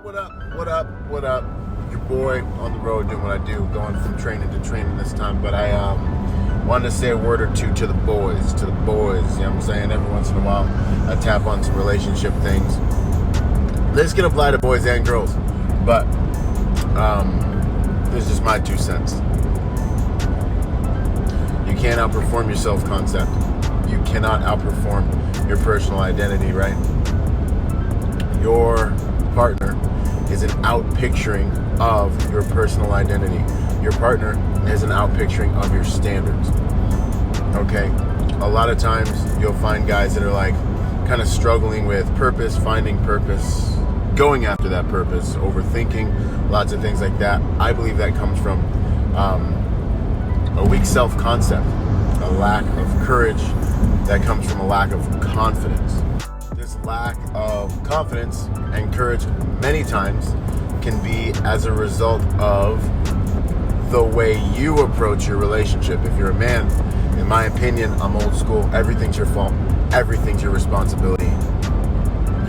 What up? Your boy on the road doing what I do, going from training to training this time. But I wanted to say a word or two to the boys. You know what I'm saying? Every once in a while, I tap on some relationship things. This can apply to boys and girls, but this is just my 2 cents. You can't outperform your self-concept. You cannot outperform your personal identity, right? Your partner is an outpicturing of your personal identity. Your partner is an outpicturing of your standards. Okay? A lot of times you'll find guys that are like kind of struggling with purpose, finding purpose, going after that purpose, overthinking, lots of things like that. I believe that comes from a weak self-concept, a lack of courage that comes from a lack of confidence. This lack of confidence and courage many times can be as a result of the way you approach your relationship. If you're a man, in my opinion, I'm old school. Everything's your fault. Everything's your responsibility.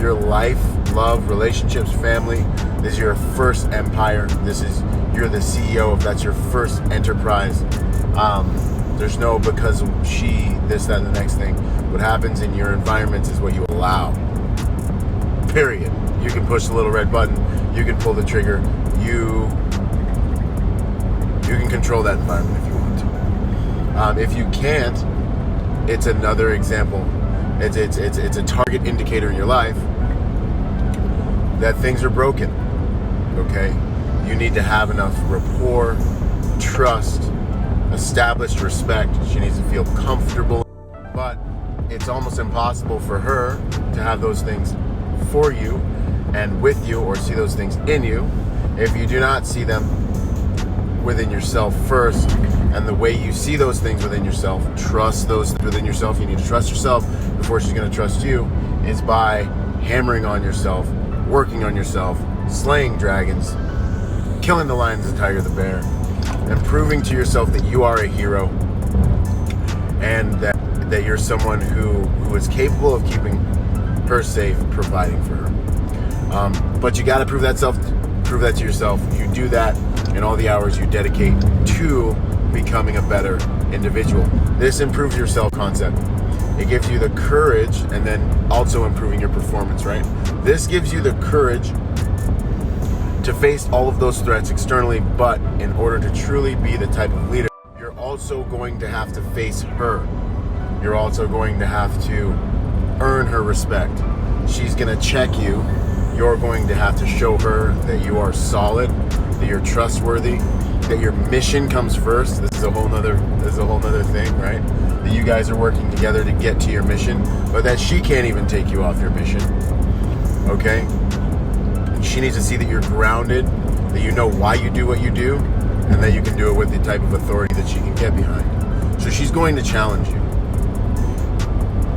Your life, love, relationships, family, this is your first empire. You're the CEO of that's your first enterprise. There's no because she, this, that, and the next thing. What happens in your environment is what you allow. Period. You can push the little red button. You can pull the trigger. You can control that environment if you want to. If you can't, it's another example. It's a target indicator in your life that things are broken. Okay? You need to have enough rapport, trust, established respect. She needs to feel comfortable. But it's almost impossible for her to have those things for you and with you, or see those things in you, if you do not see them within yourself first. And the way you see those things within yourself, trust those within yourself, you need to trust yourself before she's going to trust you, is by hammering on yourself, working on yourself, slaying dragons, killing the lion, the tiger, the bear, and proving to yourself that you are a hero and that you're someone who is capable of keeping her safe, providing for her. But you got to prove that to yourself. You do that in all the hours you dedicate to becoming a better individual. This improves your self-concept. It gives you the courage, and then also improving your performance, right? This gives you the courage to face all of those threats externally, but in order to truly be the type of leader, you're also going to have to face her. You're also going to have to earn her respect. She's going to check you. You're going to have to show her that you are solid, that you're trustworthy, that your mission comes first. This is a whole nother thing, right? That you guys are working together to get to your mission, but that she can't even take you off your mission. Okay? She needs to see that you're grounded, that you know why you do what you do, and that you can do it with the type of authority that she can get behind. So she's going to challenge you.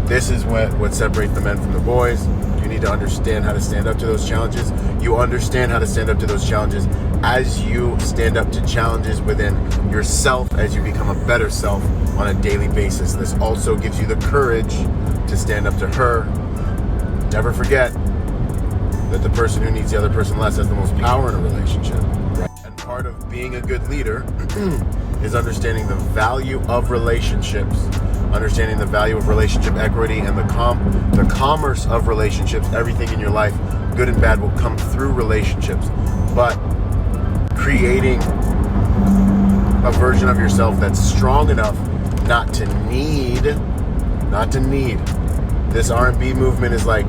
This is what separates the men from the boys. You need to understand how to stand up to those challenges. You understand how to stand up to those challenges as you stand up to challenges within yourself, as you become a better self on a daily basis. This also gives you the courage to stand up to her. Never forget that the person who needs the other person less has the most power in a relationship. Right? And part of being a good leader is understanding the value of relationships, understanding the value of relationship equity, and the commerce of relationships. Everything in your life, good and bad, will come through relationships. But creating a version of yourself that's strong enough not to need. This R&B movement is like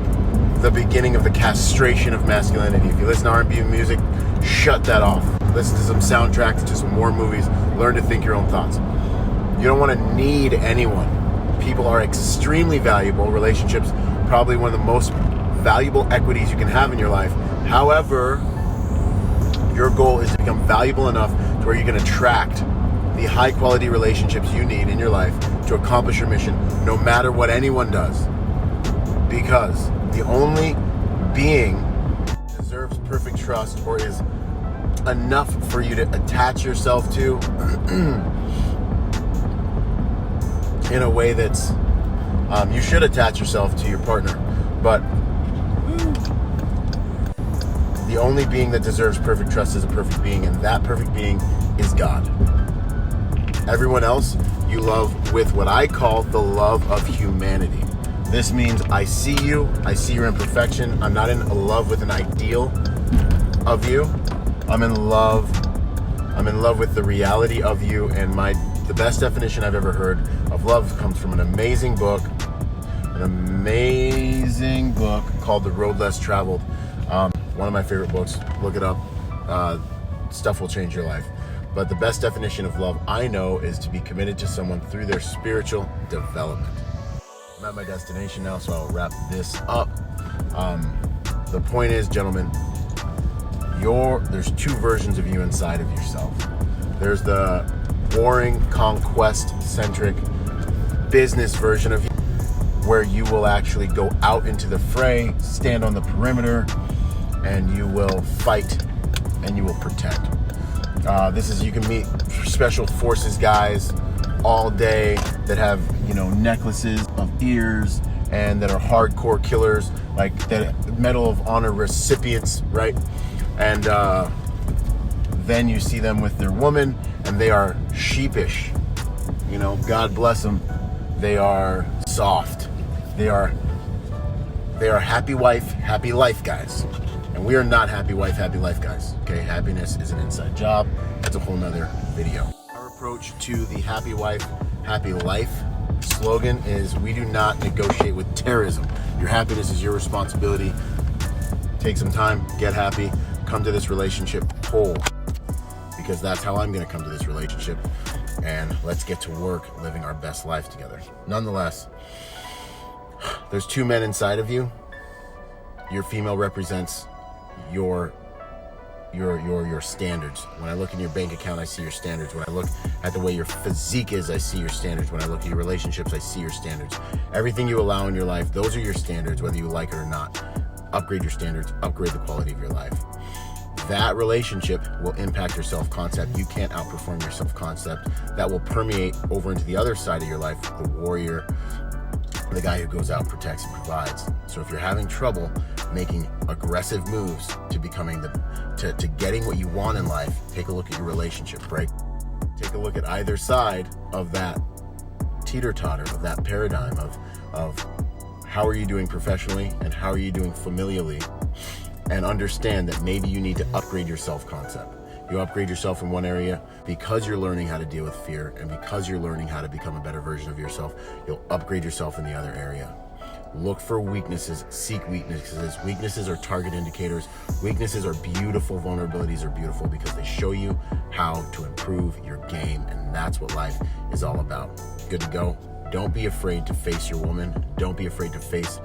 the beginning of the castration of masculinity. If you listen to R&B music, shut that off. Listen to some soundtracks, to some more movies. Learn to think your own thoughts. You don't want to need anyone. People are extremely valuable. Relationships, probably one of the most valuable equities you can have in your life. However, your goal is to become valuable enough to where you can attract the high quality relationships you need in your life to accomplish your mission, no matter what anyone does. Because the only being that deserves perfect trust, or is enough for you to attach yourself to in a way that's you should attach yourself to your partner, but the only being that deserves perfect trust is a perfect being, and that perfect being is God. Everyone else you love with what I call the love of humanity. This means I see your imperfection. I'm not in love with an ideal of you. I'm in love with the reality of you, and the best definition I've ever heard of love comes from an amazing book called The Road Less Traveled. One of my favorite books. Look it up. Stuff will change your life. But the best definition of love I know is to be committed to someone through their spiritual development. I'm at my destination now, so I'll wrap this up. The point is, gentlemen, there's two versions of you inside of yourself. There's the boring, conquest-centric business version of you, where you will actually go out into the fray, stand on the perimeter, and you will fight and you will protect. You can meet special forces guys all day that have, necklaces of ears and that are hardcore killers, like the Medal of Honor recipients, right? And then you see them with their woman, and they are sheepish. God bless them. They are soft. They are happy wife, happy life guys. And we are not happy wife, happy life guys. Okay, happiness is an inside job. That's a whole nother video. Our approach to the happy wife, happy life slogan is we do not negotiate with terrorism. Your happiness is your responsibility. Take some time, get happy, come to this relationship whole. Because that's how I'm gonna come to this relationship. And let's get to work living our best life together. Nonetheless, there's two men inside of you. Your female represents your standards. When I look in your bank account, I see your standards. When I look at the way your physique is, I see your standards. When I look at your relationships, I see your standards. Everything you allow in your life, those are your standards, whether you like it or not. Upgrade your standards, upgrade the quality of your life. That relationship will impact your self-concept. You can't outperform your self-concept. That will permeate over into the other side of your life, the warrior, the guy who goes out, protects, and provides. So if you're having trouble making aggressive moves to becoming to getting what you want in life, take a look at your relationship, right? Take a look at either side of that teeter-totter, of that paradigm of how are you doing professionally and how are you doing familially, and understand that maybe you need to upgrade your self-concept. You upgrade yourself in one area because you're learning how to deal with fear, and because you're learning how to become a better version of yourself, you'll upgrade yourself in the other area. Look for weaknesses, seek weaknesses. Weaknesses are target indicators. Weaknesses are beautiful. Vulnerabilities are beautiful because they show you how to improve your game, and that's what life is all about. Good to go. Don't be afraid to face your woman. Don't be afraid to face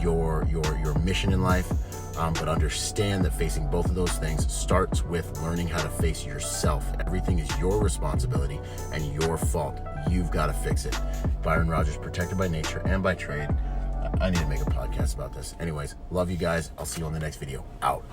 your mission in life. But understand that facing both of those things starts with learning how to face yourself. Everything is your responsibility and your fault. You've got to fix it. Byron Rodgers, protected by nature and by trade. I need to make a podcast about this. Anyways, love you guys. I'll see you on the next video. Out.